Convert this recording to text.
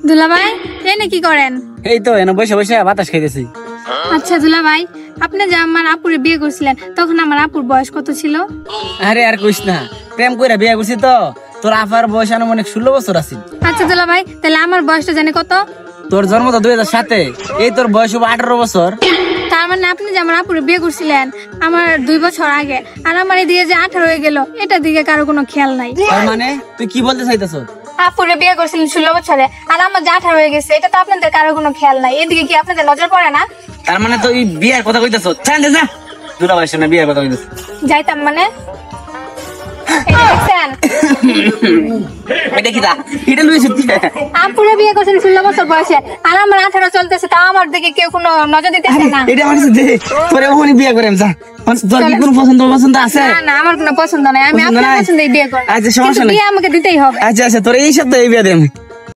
দুলাভাই এনে কি করেন? এই তো এনে বসে বসে বাতাস খাইতেছি। আচ্ছা দুলাভাই, আপনি যে আমার আপুরে বিয়ে করছিলেন তখন আমার আপুর বয়স কত ছিল? আরে আর কইস না, প্রেম কইরা বিয়ে করছি তো। তোর আপার বয়স আনুমানিক 16 বছর আছে। আচ্ছা দুলাভাই, তাহলে আমার বয়সটা জানে কত? তোর জন্ম তো 2007-এ, এই তোর বয়স হবে 18 বছর। তার মানে আপনি যে আমার আপুরে বিয়ে করছিলেন আমার 2 বছর আগে, আর আমার এদিকে যে 18 হয়ে গেল, এটার দিকে কারো কোনো খেয়াল নাই। তার মানে তুই কি বলতে চাইতেছ? আপুরে বিয়ে করছিলেন 16 বছরে, আর আমার যে 18 হয়ে গেছে, এটা তো আপনাদের কারো কোনো খেয়াল নাই। এদিকে কি আপনাদের নজর পড়ে না? তার মানে তুই বিয়ের কথা কইতেছ? চান যা দুলাভাইয়ের সামনে বিয়ের কথা কইতেছ। যাইতাম মানে এটা দেখছেন? এটা কি দা? এটা লইছিস তুই? আপুরে বিয়ে করছেন 16 বছর বয়সে, আর আমার 18 চলতেছে, তাও আমার দিকে কেউ কোনো নজর দিতেছে না। এটা আমার সাথে তোরে ওখানে বিয়ে করেন যা। তোর কি কোনো পছন্দ আছে? না না, আমার কোনো পছন্দ নাই, আমি পছন্দ আপনার নাই? পছন্দেই বিয়ে করব। আচ্ছা সমস্যা কিন্তু নাই। বিয়ে আমাকে দিতেই হবে। আচ্ছা তোর এই সপ্তাহে বিয়ে দেব।